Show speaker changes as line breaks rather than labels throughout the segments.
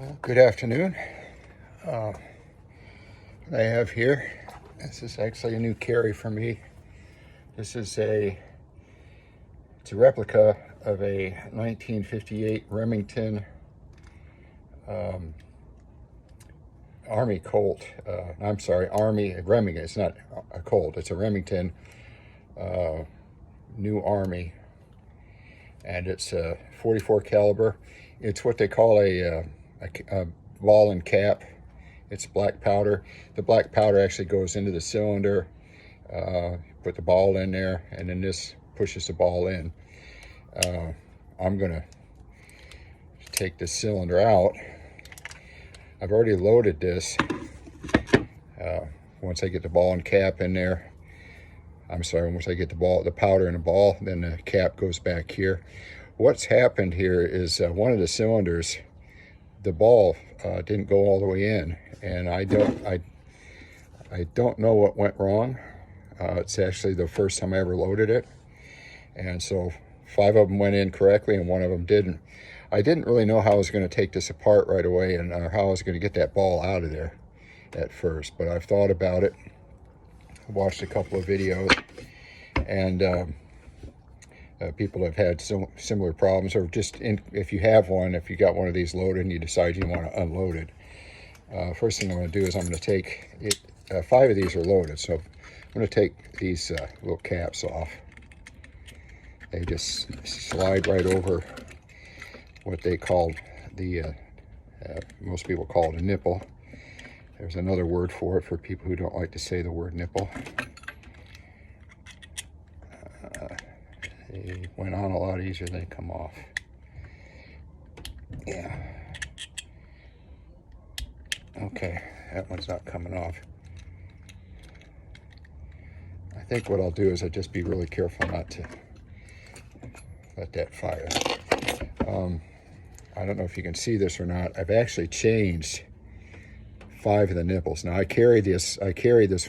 Well, good afternoon. What I have here, this is actually a new carry for me. It's a replica of a 1958 Remington Army Colt. I'm sorry, Army Remington. It's not a Colt. It's a Remington New Army, and it's a 44 caliber. It's what they call a ball and cap. It's black powder. The black powder actually goes into the cylinder. Put the ball in there, and then this pushes the ball in. I'm gonna take this cylinder out. I've already loaded this. Once I get the ball and cap in there, once I get the powder in the ball, then the cap goes back here. What's happened here is one of the cylinders, the ball didn't go all the way in, and I don't know what went wrong. It's actually the first time I ever loaded it, and so 5 of them went in correctly and 1 of them didn't. I didn't really know how I was going to take this apart right away, and how I was going to get that ball out of there at first, but I've thought about it. I watched a couple of videos, and people have had similar problems, or if you have one, if you got one of these loaded and you decide you want to unload it. First thing I'm going to do is I'm going to take it. 5 of these are loaded, so I'm going to take these little caps off. They just slide right over what they call most people call it a nipple. There's another word for it for people who don't like to say the word nipple. They went on a lot easier than they come off. Yeah. Okay, that one's not coming off. I think what I'll do is I'll just be really careful not to let that fire. I don't know if you can see this or not. I've actually changed 5 of the nipples. Now I carry this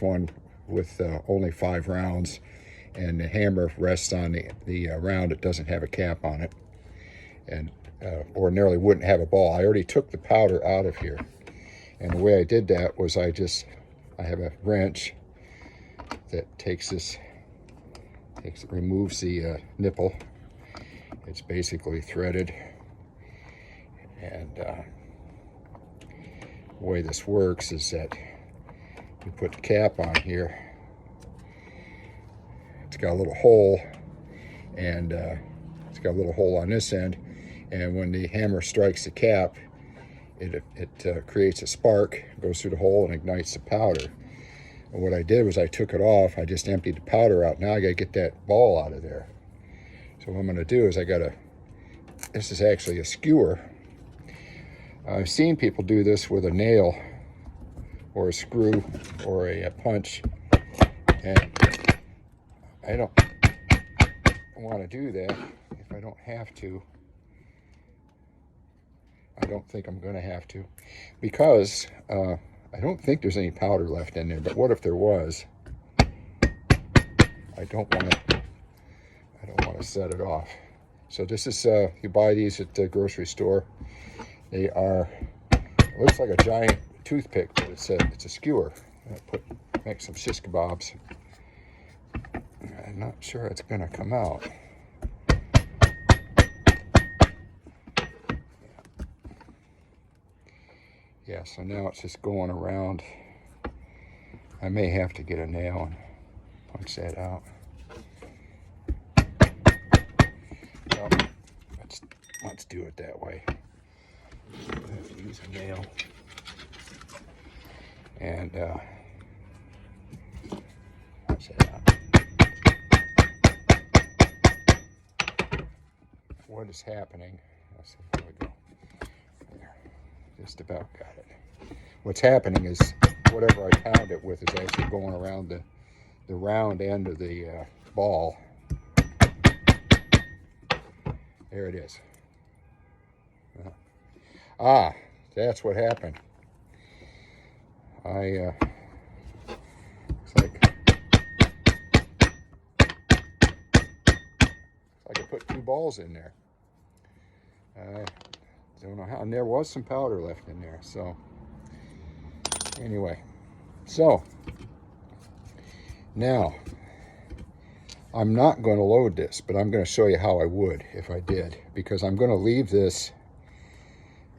one with only 5 rounds, and the hammer rests on the round that doesn't have a cap on it, and ordinarily wouldn't have a ball. I already took the powder out of here, and the way I did that was I have a wrench that removes the nipple. It's basically threaded, and the way this works is that you put the cap on here. It's got a little hole, and it's got a little hole on this end, and when the hammer strikes the cap, it creates a spark, goes through the hole and ignites the powder. And what I did was I took it off. I just emptied the powder out. Now I got to get that ball out of there. So what I'm going to do is this is actually a skewer. I've seen people do this with a nail or a screw or a punch, and I don't want to do that if I don't have to. I don't think I'm going to have to, because I don't think there's any powder left in there, but what if there was? I don't want to set it off. So this is, you buy these at the grocery store. They are, it looks like a giant toothpick, but it's a skewer. Make some shish kebabs. I'm not sure it's going to come out. Yeah, so now it's just going around. I may have to get a nail and punch that out. Well, let's do it that way. I have to use a nail. And punch that out. What is happening? Let's see, there we go. There. Just about got it. What's happening is whatever I pound it with is actually going around the round end of the ball. There it is. That's what happened. It's like I put 2 balls in there. Don't know how, and there was some powder left in there. So anyway, so now I'm not going to load this, but I'm going to show you how I would if I did, because I'm going to leave this.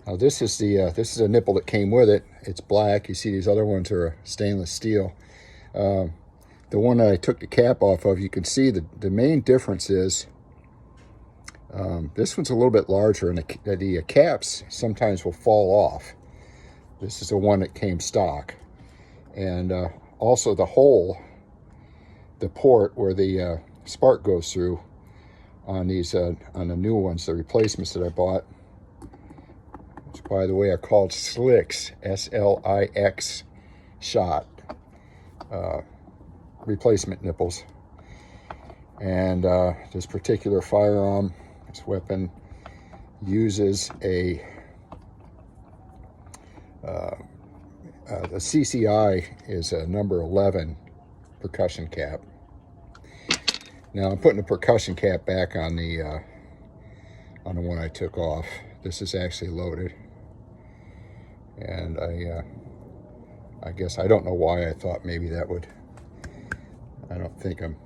Now this is a nipple that came with it. It's black. You see these other ones are stainless steel. The one that I took the cap off of, you can see the main difference is this one's a little bit larger, and the caps sometimes will fall off. This is the one that came stock. And also the hole, the port where the spark goes through on these, on the new ones, the replacements that I bought, which by the way are called Slicks, S-L-I-X shot replacement nipples. And this particular firearm, this weapon, uses the CCI is a number 11 percussion cap. Now I'm putting the percussion cap back on the one I took off. This is actually loaded, and I guess I don't know why I thought maybe that would. I don't think I'm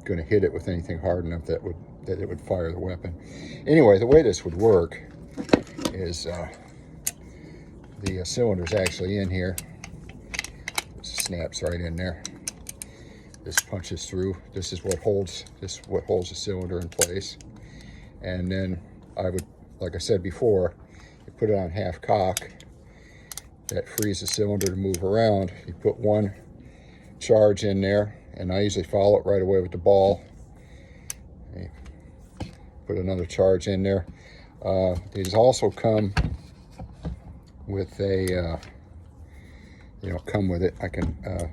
going to hit it with anything hard enough that it would fire the weapon. Anyway, the way this would work is the cylinder's actually in here. It snaps right in there. This punches through. This is what holds the cylinder in place. And then I would, like I said before, you put it on half cock. That frees the cylinder to move around. You put one charge in there, and I usually follow it right away with the ball. Put another charge in there. These also come with a, come with it. I can,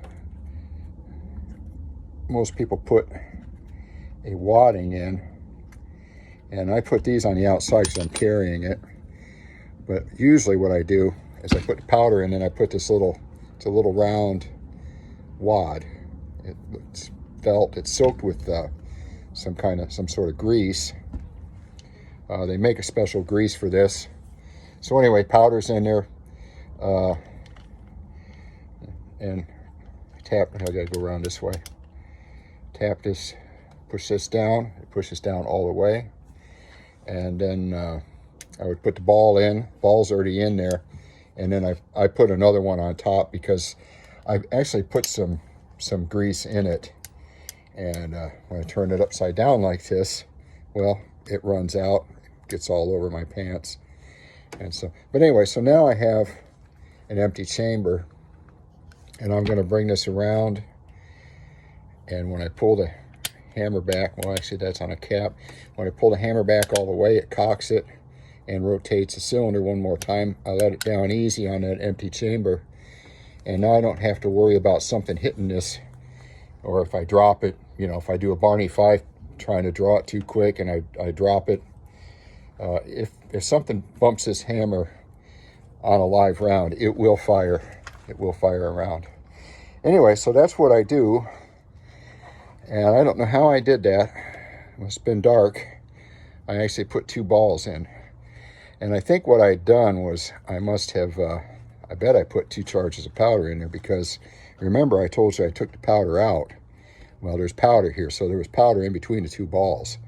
most people put a wadding in, and I put these on the outside because I'm carrying it. But usually what I do is I put the powder in, and I put this it's a little round wad. It's felt, it's soaked with some sort of grease. They make a special grease for this. So anyway, powder's in there, and tap. I gotta go around this way. Tap this, push this down. It pushes down all the way, and then I would put the ball in. Ball's already in there, and then I put another one on top because I actually put some grease in it, and when I turn it upside down like this, well, it runs out, gets all over my pants. And so, but anyway, so now I have an empty chamber, and I'm going to bring this around, and when I pull the hammer back, well, actually that's on a cap. When I pull the hammer back all the way, it cocks it and rotates the cylinder one more time. I let it down easy on that empty chamber, and now I don't have to worry about something hitting this, or if I drop it, if I do a Barney 5 trying to draw it too quick and I drop it, if something bumps this hammer on a live round, it will fire. It will fire a round. Anyway, so that's what I do, and I don't know how I did that. It must have been dark. I actually put 2 balls in, and I think what I'd done was I must have, I bet I put 2 charges of powder in there, because remember I told you I took the powder out. Well, there's powder here, so there was powder in between the 2 balls.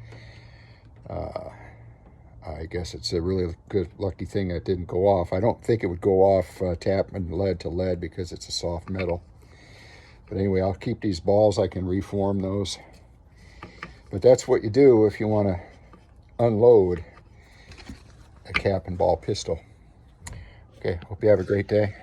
I guess it's a really good, lucky thing that didn't go off. I don't think it would go off tapping lead to lead because it's a soft metal. But anyway, I'll keep these balls. I can reform those. But that's what you do if you want to unload a cap and ball pistol. Okay, hope you have a great day.